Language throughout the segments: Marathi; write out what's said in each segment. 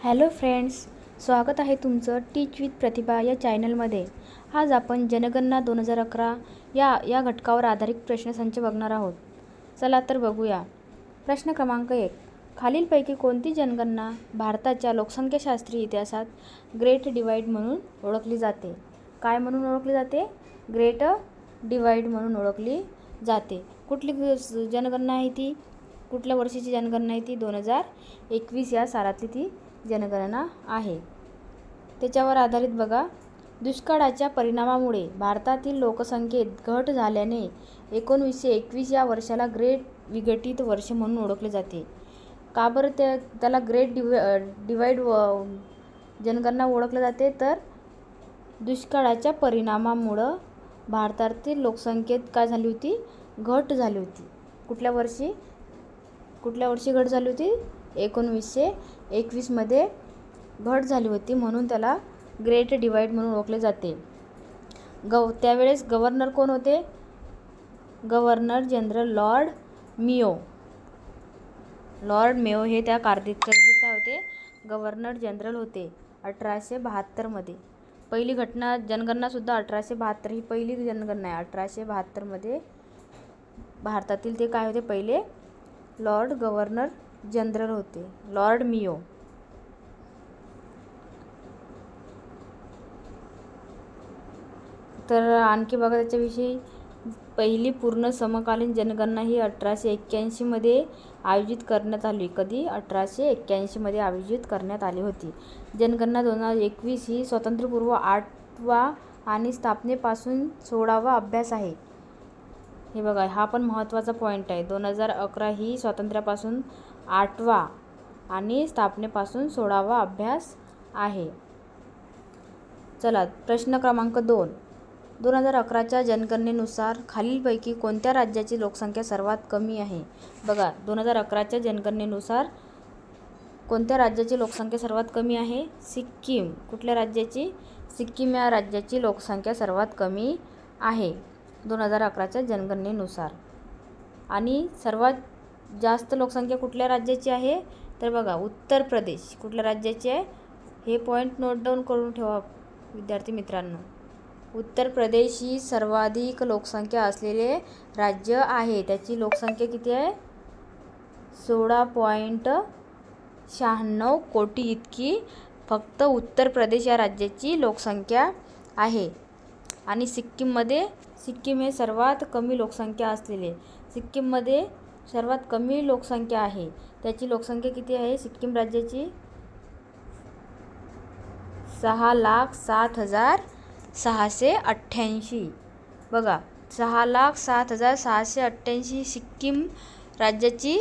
हॅलो फ्रेंड्स, स्वागत आहे तुमचं टीच विथ प्रतिभा या चॅनलमध्ये। आज आपण जनगणना 2011 या घटकावर आधारित प्रश्नसंच बघणार आहोत। चला तर बघूया। प्रश्न क्रमांक 1, खालीलपैकी कोणती जनगणना भारताच्या लोकसंख्याशास्त्रीय इतिहासात ग्रेट डिवाइड म्हणून ओळखली जाते? काय म्हणून ओळखली जाते? ग्रेट डिवाइड म्हणून ओळखली जाते। कुठली जनगणना आहे ती? कुठल्या वर्षीची जनगणना आहे ती? 2021 या सालातली ती जनगणना आहे। त्याच्यावर आधारित बघा, दुष्काळाच्या परिणामामुळे भारतातील लोकसंख्येत घट झाल्याने 1921 या वर्षाला ग्रेट विघटित वर्ष म्हणून ओळखले जाते। का बरं त्याला ग्रेट डिवाइड जनगणना ओळखले जाते? तर दुष्काळाच्या परिणामामुळे भारतातील लोकसंख्येत काय झाली होती? घट झाली होती। कुठल्या वर्षी घट झाली होती? 1921 मध्ये घट झाली होती, म्हणून त्याला ग्रेट डिवाइड म्हणून ओळखले जाते। त्यावेळेस गव्हर्नर कोण होते? गव्हर्नर जनरल लॉर्ड मेयो हे त्या कारकीर्दीत काय होते? गव्हर्नर जनरल होते 1872 मध्ये। पहिली जनगणना सुद्धा 1872 ही पहिली जनगणना आहे। 1872 मध्ये भारतातील ते काय होते? पहिले गव्हर्नर जनरल होते, लॉर्ड मेयो। तर आणखी बघा त्याच्याविषयी, पहिली पूर्ण समकालीन जनगणना ही 1881 मध्ये आयोजित करण्यात आली। कधी? 1881 मध्ये आयोजित करण्यात आली होती। जनगणना 2021 ही स्वातंत्र्यपूर्व 8वा आणि स्थापनेपासून 16वा अभ्यास आहे। हे बघा, हा पण महत्त्वाचा पॉईंट आहे। 2011 ही स्वातंत्र्यापासून 8वा आणि स्थापनेपासून 16वा अभ्यास आहे। चला, प्रश्न क्रमांक 2, 2011च्या जनगणनेनुसार खालीलपैकी कोणत्या राज्याची लोकसंख्या सर्वात कमी आहे? बघा, 2011च्या जनगणनेनुसार कोणत्या राज्याची लोकसंख्या सर्वात कमी आहे? सिक्कीम। कुठल्या राज्याची? सिक्कीम या राज्याची लोकसंख्या सर्वात कमी आहे 2011च्या जनगणनेनुसार। आणि सर्वात जास्त लोकसंख्या कुठल्या राज्याची आहे? तर बघा, उत्तर प्रदेश। कुठल्या राज्याची आहे? हे पॉईंट नोट डाऊन करून ठेवा विद्यार्थी मित्रांनो। उत्तर प्रदेश ही सर्वाधिक लोकसंख्या असलेले राज्य आहे। त्याची लोकसंख्या किती आहे? 16.96 कोटी इतकी फक्त उत्तर प्रदेश या राज्याची लोकसंख्या आहे। आणि सिक्कीम हे सर्वात कमी लोकसंख्या असलेले, सिक्कीममध्ये सर्वात कमी लोकसंख्या आहे। त्याची लोकसंख्या किती आहे सिक्कीम राज्याची? 6,07,688। बघा, 6,07,688 सिक्कीम राज्याची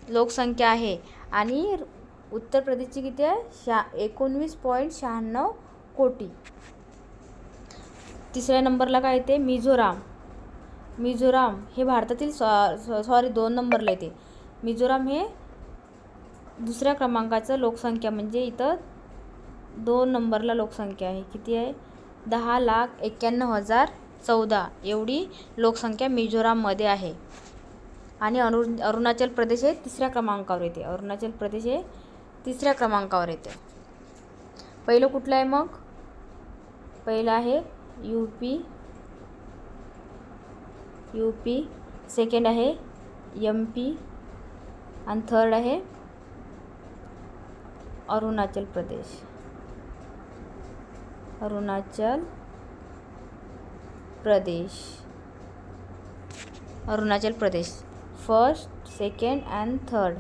लोकसंख्या आहे। आणि उत्तर प्रदेशची किती आहे? 19.96 कोटी। तिसऱ्या नंबरला काय येते? मिझोराम हे भारतातील 2 नंबरला येते। मिझोराम हे दुसऱ्या क्रमांकाचं लोकसंख्या, म्हणजे इथं 2 नंबरला लोकसंख्या आहे। किती आहे? 10,91,014 एवढी लोकसंख्या मिझोराममध्ये आहे। आणि अरुणाचल प्रदेश हे तिसऱ्या क्रमांकावर येते। अरुणाचल प्रदेश हे तिसऱ्या क्रमांकावर येते। पहिलं कुठलं आहे मग? पहिलं आहे यूपी, सेकंड आहे MP आणि थर्ड आहे Arunachal Pradesh first, second and third.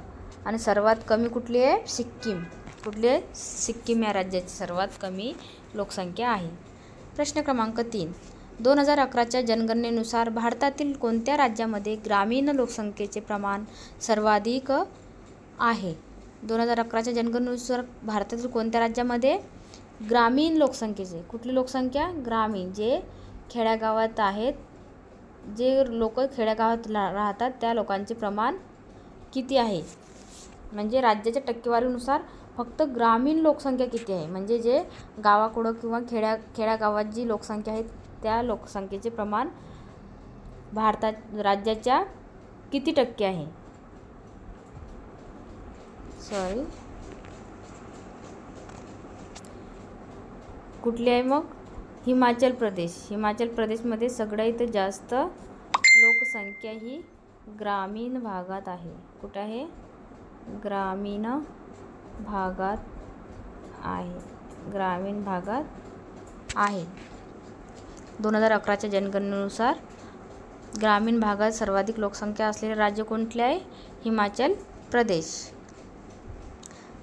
आणि सर्वात कमी कुठली आहे? सिक्कीम। कुठली आहे? सिक्कीम या राज्याची सर्वात कमी लोकसंख्या आहे। प्रश्न क्रमांक 3, 2011च्या जनगणनेनुसार भारतातील कोणत्या राज्यामध्ये ग्रामीण लोकसंख्येचे प्रमाण सर्वाधिक आहे? 2011च्या जनगणनेनुसार भारतातील कोणत्या राज्यामध्ये ग्रामीण लोकसंख्येचे, कुठली लोकसंख्या? ग्रामीण, जे खेड्यागावात आहेत, जे लोक खेड्यागावात राहतात त्या लोकांचे प्रमाण किती आहे? म्हणजे राज्याच्या टक्केवारीनुसार फक्त ग्रामीण लोकसंख्या किती आहे, म्हणजे जे गावाकडं किंवा खेड्यागावात जी लोकसंख्या आहे त्या लोकसंख्येचे प्रमाण राज्याच्या किती टक्के आहे? कुठली आहे मग? हिमाचल प्रदेश. हिमाचल प्रदेशमध्ये सगळ्यात जास्त लोकसंख्या ही ग्रामीण भागात आहे. कुठं आहे? ग्रामीण भागात आहे. ग्रामीण भागात आहे. 2011च्या जनगणनेनुसार ग्रामीण भागात सर्वाधिक लोकसंख्या असलेले राज्य कोणते आहे? हिमाचल प्रदेश.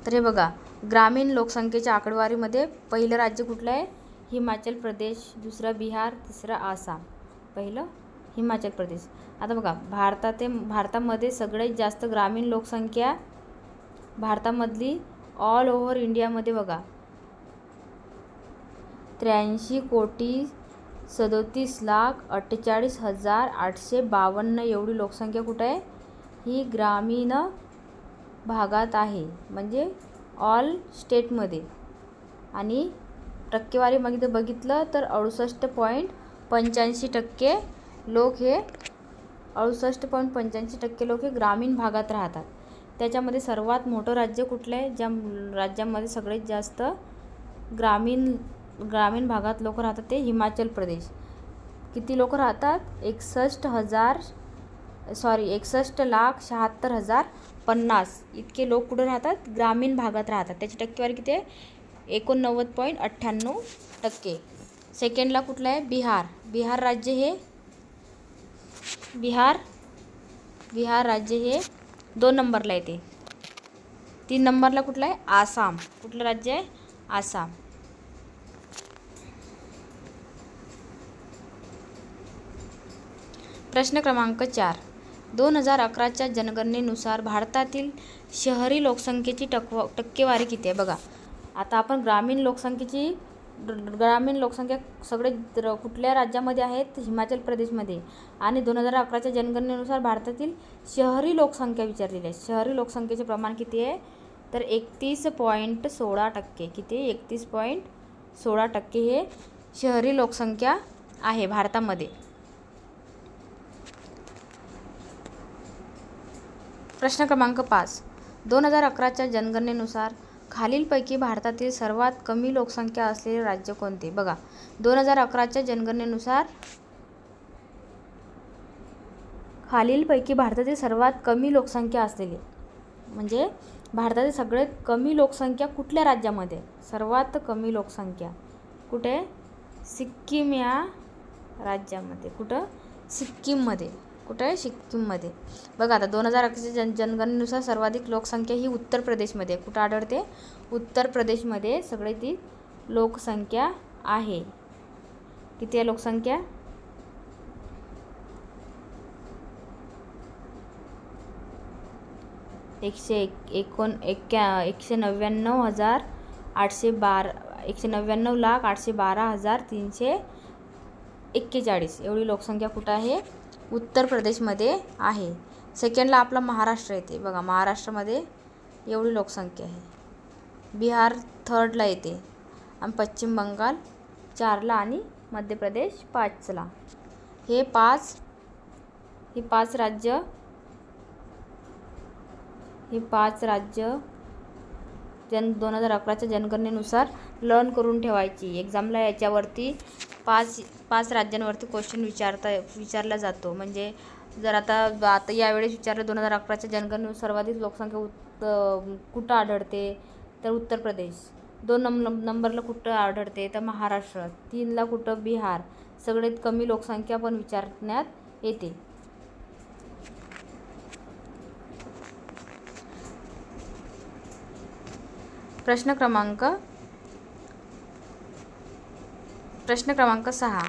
तर हे बघा, ग्रामीण लोकसंख्येच्या आकडेवारीमध्ये पहिलं राज्य कुठलं आहे? हिमाचल प्रदेश. दुसरं बिहार. तिसरं आसाम. पहिलं हिमाचल प्रदेश. आता बघा, भारतामध्ये सगळ्यात जास्त ग्रामीण लोकसंख्या भारतामधली ऑल ओव्हर इंडियामध्ये बघा 83,37,48,852 एवढी लोकसंख्या कुठं आहे? ही ग्रामीण भागात आहे, म्हणजे ऑल स्टेटमध्ये. आणि टक्केवारीमध्ये बघितलं तर 68.85% लोक हे 68.85% लोक हे ग्रामीण भागात राहतात. त्याच्यामध्ये सर्वात मोठं राज्य कुठलं आहे? ज्या राज्यामध्ये सगळ्यात जास्त ग्रामीण भागात लोक राहतात ते हिमाचल प्रदेश. किती लोक राहतात? 61,76,50 इतके लोक कुठे राहतात? ग्रामीण भागात राहतात. त्याची टक्केवारी किती आहे? 89.98%. सेकंडला कुठलं आहे? बिहार. बिहार राज्य हे 2 नंबरला येते. 3 नंबरला कुठलं आहे? आसाम. कुठलं राज्य आहे? आसाम. प्रश्न क्रमांक 4. 2011च्या जनगणनेनुसार भारतातील शहरी लोकसंख्येची टक्केवारी किती आहे? बघा, आता आपण ग्रामीण लोकसंख्या सगळे कुठल्या राज्यामध्ये आहेत? हिमाचल प्रदेशमध्ये. आणि 2011च्या जनगणनेनुसार भारतातील शहरी लोकसंख्या विचारलेली आहे. शहरी लोकसंख्येचे प्रमाण किती आहे? तर 31.16%. किती? 31.16% हे शहरी लोकसंख्या आहे भारतामध्ये. प्रश्न क्रमांक 5. 2011च्या जनगणनेनुसार खालीलपैकी भारतातील सर्वात कमी लोकसंख्या असलेले राज्य कोणते? बघा, 2011च्या जनगणनेनुसार खालीलपैकी भारतातील सर्वात कमी लोकसंख्या असलेले, म्हणजे भारतातील सगळ्यात कमी लोकसंख्या कुठल्या राज्यामध्ये? सर्वात कमी लोकसंख्या कुठे? सिक्कीम या राज्यामध्ये. कुठं? सिक्कीममध्ये. कुठं आहे? सिक्कीममध्ये. बघा, आता 2011च्या जनगणनेनुसार सर्वाधिक लोकसंख्या ही उत्तर प्रदेशमध्ये. कुठं आढळते? उत्तर प्रदेशमध्ये सगळ्यात लोकसंख्या आहे. किती आहे लोकसंख्या? 199,812,341 एवढी लोकसंख्या कुठं आहे? उत्तर प्रदेशमध्ये आहे. सेकंडला आपला महाराष्ट्र येते. बघा, महाराष्ट्रामध्ये एवढी लोकसंख्या आहे. बिहार थर्डला येते आणि पश्चिम बंगाल 4ला आणि मध्य प्रदेश 5ला. हे पाच राज्य 2011च्या जनगणनेनुसार लर्न करून ठेवायची. एक्झामला याच्यावरती पाच राज्यांवरती क्वेश्चन विचारला जातो. म्हणजे जर आता यावेळेस विचारलं 2011च्या जनगणनेनुसार सर्वाधिक लोकसंख्या कुठं आढळते? तर उत्तर प्रदेश. 2 नंबरला कुठं आढळते? तर महाराष्ट्र. 3ला कुठं? बिहार. सगळ्यात कमी लोकसंख्या पण विचारण्यात येते. प्रश्न क्रमांक 6.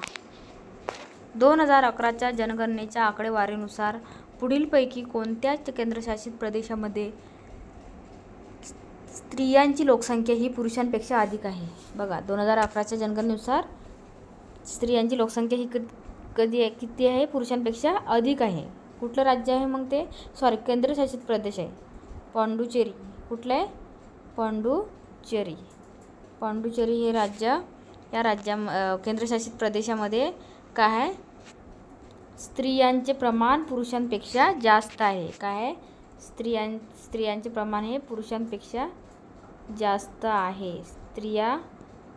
2011च्या जनगणनेच्या आकडेवारीनुसार पुढीलपैकी कोणत्या केंद्रशासित प्रदेशामध्ये स्त्रियांची लोकसंख्या ही पुरुषांपेक्षा अधिक आहे? बघा, 2011च्या जनगणनेनुसार स्त्रियांची लोकसंख्या ही किती आहे? पुरुषांपेक्षा अधिक आहे. कुठलं राज्य आहे मग ते? केंद्रशासित प्रदेश आहे पांडुचेरी. कुठलं आहे? पांडुचेरी हे राज्य. या केंद्रशासित प्रदेशामध्ये काय आहे? स्त्रियांचे प्रमाण पुरुषांपेक्षा जास्त आहे. काय आहे? स्त्रियांचे प्रमाण हे पुरुषांपेक्षा जास्त आहे. स्त्रिया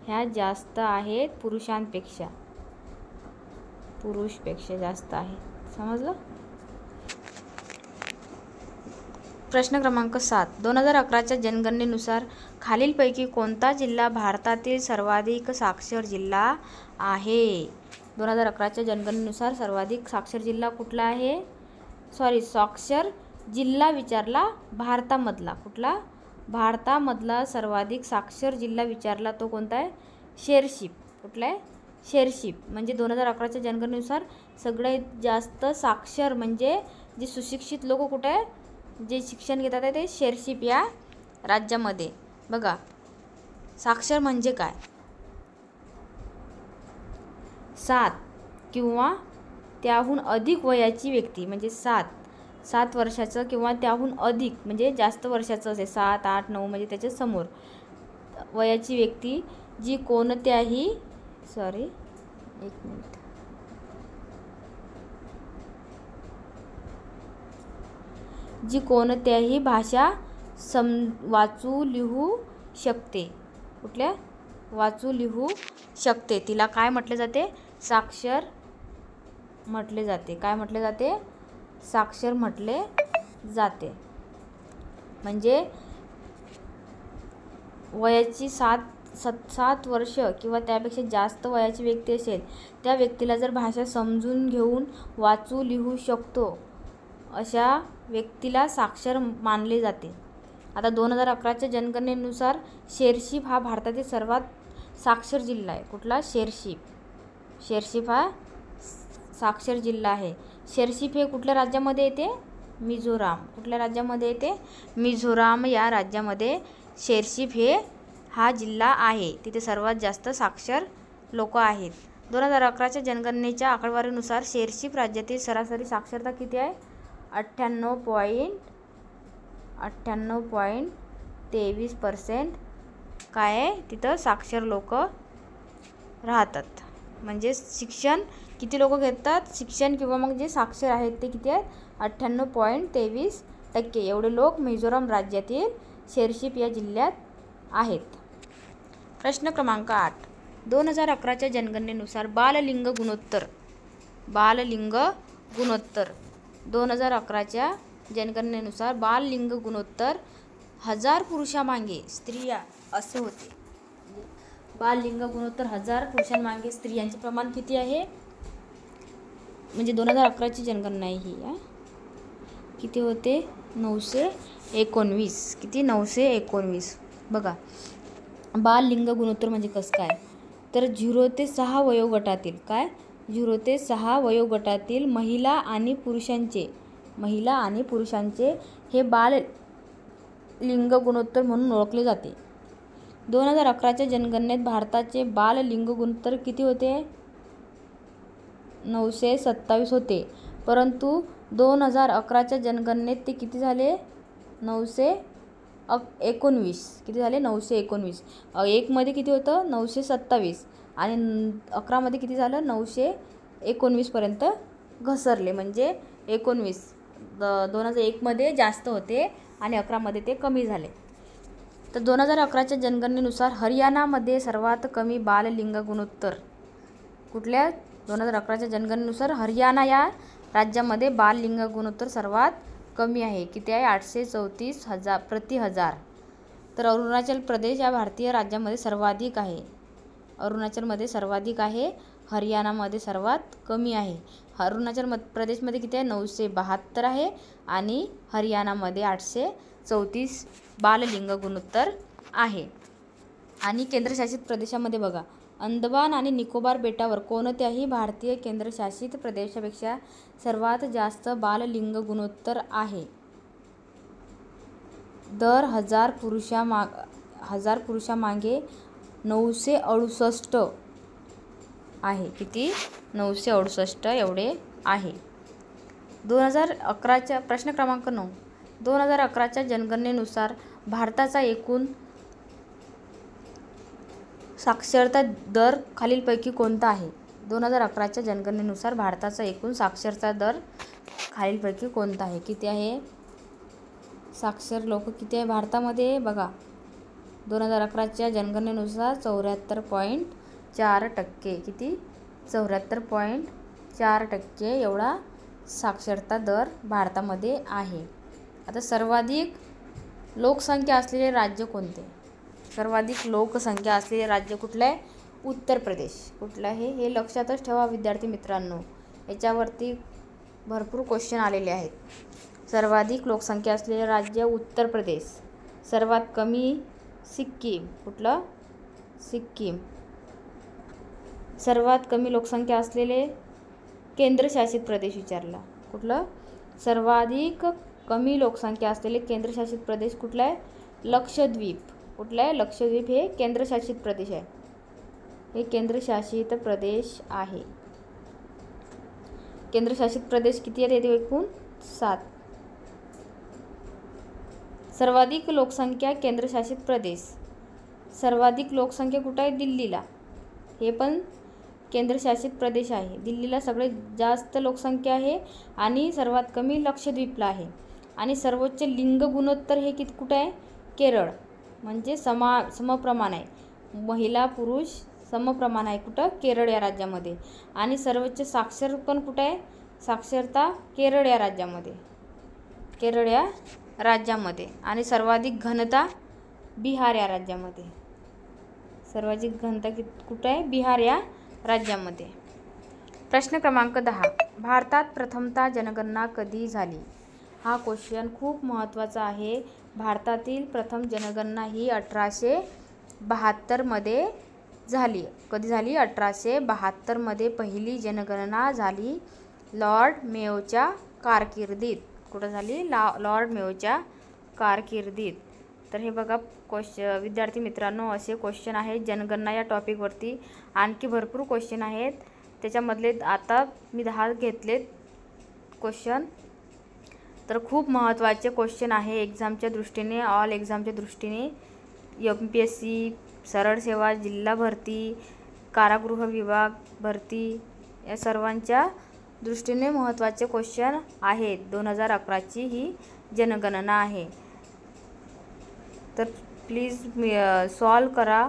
ह्या जास्त आहेत पुरुषांपेक्षा, पुरुषपेक्षा जास्त आहेत. समजलं? प्रश्न क्रमांक 7. 2011च्या जनगणनेनुसार खालीलपैकी कोणता जिल्हा भारतातील सर्वाधिक साक्षर जिल्हा आहे? 2011च्या जनगणनेनुसार सर्वाधिक साक्षर जिल्हा कुठला आहे? साक्षर जिल्हा विचारला भारतामधला. कुठला? भारतामधला सर्वाधिक साक्षर जिल्हा विचारला तो कोणता आहे? शेरशिप. कुठला आहे? शेरशिप. म्हणजे 2011च्या जनगणनेनुसार सगळ्यात जास्त साक्षर म्हणजे जे सुशिक्षित लोक कुठे आहे, जे शिक्षण घेतात आहे ते शेरशिप या राज्यामध्ये. बघा, साक्षर म्हणजे काय? 7 किंवा त्याहून अधिक वयाची व्यक्ती, म्हणजे 7 वर्षाचं किंवा त्याहून अधिक म्हणजे जास्त वर्षाचं असेल, 7, 8, 9 म्हणजे त्याच्या समोर वयाची व्यक्ती जी कोणत्याही जी कोणत्याही भाषा वाचू लिहू शकते. कुठल्या? वाचू लिहू शकते. तिला काय म्हटले जाते? साक्षर म्हटले जाते. काय म्हटले जाते? साक्षर म्हटले जाते. म्हणजे वयाची 7 वर्ष किंवा त्यापेक्षा जास्त वयाची व्यक्ती असेल, त्या व्यक्तीला जर भाषा समजून घेऊन वाचू लिहू शकतो अशा व्यक्तीला साक्षर मानले जाते. आता 2011च्या जनगणनेनुसार शेरशिप हा भारतातील सर्वात साक्षर जिल्हा आहे. कुठला? शेरशिप. शेरशिप हा साक्षर जिल्हा आहे. शेरशिप हे कुठल्या राज्यामध्ये येते? मिझोराम. कुठल्या राज्यामध्ये येते? मिझोराम या राज्यामध्ये शेरशिप हा जिल्हा आहे. तिथे सर्वात जास्त साक्षर लोक आहेत. 2011च्या जनगणनेच्या आकडेवारीनुसार शेरशिप राज्यातील सरासरी साक्षरता किती आहे? 98.23% काय आहे? तिथं साक्षर लोक राहतात. म्हणजे शिक्षण किती लोक घेतात? शिक्षण किंवा मग जे साक्षर आहेत ते किती आहेत? 98.23% एवढे लोक मिझोराम राज्यातील शेरशिप या जिल्ह्यात आहेत. प्रश्न क्रमांक 8. 2011च्या जनगणनेनुसार बाललिंग गुणोत्तर 2011च्या जनगणनेनुसार बाललिंग गुणोत्तर 1000 पुरुषामागे स्त्रिया असे होते. बाललिंग गुणोत्तर 1000 पुरुषांमागे स्त्रियांचे प्रमाण किती आहे? म्हणजे 2011ची जनगणना आहे ही. किती होते? 919. किती? 919. बघा, बाललिंग गुणोत्तर म्हणजे कसं काय? तर 0 ते 6 वयोगटातील 0 ते 6 वयोगटातील महिला आणि पुरुषांचे हे बाललिंग गुणोत्तर म्हणून ओळखले जाते. 2011च्या जनगणनेत भारताचे बाललिंग गुणोत्तर किती होते? 927 होते. परंतु 2011च्या जनगणनेत ते किती झाले? 919. किती झाले? 919. 1 मध्ये किती होतं? 927 आणि 11 मध्ये किती झालं? 919 पर्यंत घसरले. म्हणजे 2001 मध्ये जास्त होते आणि 11 मध्ये ते कमी झाले. तर 2011च्या जनगणनेनुसार हरियाणामध्ये सर्वात कमी बाललिंग गुणोत्तर कुठल्या? 2011च्या जनगणनेनुसार हरियाणा या राज्यामध्ये बाललिंग गुणोत्तर सर्वात कमी आहे. किती आहे? 834 प्रति 1000. तर अरुणाचल प्रदेश या भारतीय राज्यामध्ये सर्वाधिक आहे. अरुणाचलमध्ये सर्वाधिक आहे, हरियाणामध्ये सर्वात कमी आहे. अरुणाचल प्रदेशमध्ये किती आहे? 972 आहे आणि हरियाणामध्ये 834 बाललिंग गुणोत्तर आहे. आणि केंद्रशासित प्रदेशामध्ये बघा, अंदमान आणि निकोबार बेटावर कोणत्याही भारतीय केंद्रशासित प्रदेशापेक्षा सर्वात जास्त बाललिंग गुणोत्तर आहे. दर 1000 पुरुषामागे 968 आहे. किती? 968 एवढे आहे. 2011च्या प्रश्न क्रमांक 9. 2011च्या जनगणनेनुसार भारताचा एकूण साक्षरता दर खालीलपैकी कोणता आहे? 2011च्या जनगणनेनुसार भारताचा एकूण साक्षरता दर खालीलपैकी कोणता आहे? किती आहे? साक्षर लोक किती आहे भारतामध्ये? बघा, 2011च्या जनगणनेनुसार 74.4% किती 74.4% एवढा साक्षरता दर भारतामध्ये आहे. आता सर्वाधिक लोकसंख्या असलेले राज्य कोणते? सर्वाधिक लोकसंख्या असलेले राज्य कुठलं आहे? उत्तर प्रदेश. कुठलं आहे हे लक्षातच ठेवा विद्यार्थी मित्रांनो, याच्यावरती भरपूर क्वेश्चन आलेले आहेत. सर्वाधिक लोकसंख्या असलेले राज्य उत्तर प्रदेश. सर्वात कमी सिक्कीम. कुठलं? सिक्कीम. सर्वात कमी लोकसंख्या असलेले केंद्रशासित प्रदेश विचारला. कुठलं? सर्वाधिक कमी लोकसंख्या असलेले केंद्रशासित प्रदेश कुठला आहे? लक्षद्वीप. कुठलं आहे? लक्षद्वीप हे केंद्रशासित प्रदेश आहे. हे केंद्रशासित प्रदेश आहे. केंद्रशासित प्रदेश किती आहेत एकूण? 7. सर्वाधिक लोकसंख्या केंद्रशासित प्रदेश. सर्वाधिक लोकसंख्या कुठं आहे? दिल्लीला. हे पण केंद्रशासित प्रदेश आहे. दिल्लीला सगळ्यात जास्त लोकसंख्या आहे आणि सर्वात कमी लक्षद्वीपला आहे. आणि सर्वोच्च लिंग गुणोत्तर हे कुठं आहे? केरळ. म्हणजे समप्रमाण आहे. महिला पुरुष समप्रमाण आहे. कुठं? केरळ या राज्यामध्ये. आणि सर्वोच्च साक्षर पण कुठं आहे? साक्षरता केरळ या राज्यामध्ये. केरळ या राज्यामध्ये. आणि सर्वाधिक घनता बिहार या राज्यामध्ये. सर्वाधिक घनता कुठं आहे? बिहार या राज्यामध्ये. प्रश्न क्रमांक 10. भारतात प्रथमतः जनगणना कधी झाली? हा क्वेश्चन खूप महत्त्वाचा आहे. भारतातील प्रथम जनगणना ही 1872मध्ये झाली. कधी झाली? 1872मध्ये पहिली जनगणना झाली लॉर्ड मेयोच्या कारकिर्दीत. कुठं झाली? लॉर्ड मेयोच्या कारकिर्दीत. तर हे बघा विद्यार्थी मित्रांनो, असे क्वेश्चन आहेत जनगणना या टॉपिकवरती. आणखी भरपूर क्वेश्चन आहेत. त्याच्यामधले आता मी 10 घेतलेत क्वेश्चन. तर खूप महत्त्वाचे क्वेश्चन आहे एक्झामच्या दृष्टीने, ऑल एक्झामच्या दृष्टीने. MPSC, सरळ सेवा, जिल्हा भरती, कारागृह विभाग भरती या सर्वांच्या दृष्टीने महत्त्वाचे क्वेश्चन आहेत. 2011ची ही जनगणना आहे. तर प्लीज सॉल्व करा.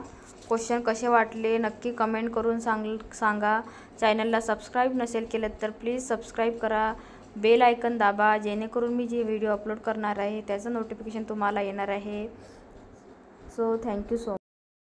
क्वेश्चन कसे वाटले नक्की कमेंट करून सांगा. चॅनलला सबस्क्राईब नसेल केलं तर प्लीज सबस्क्राईब करा. बेल आयकन दाबा, जेणेकरून मी जे व्हिडिओ अपलोड करणार आहे त्याचं नोटिफिकेशन तुम्हाला येणार आहे. So thank you so much.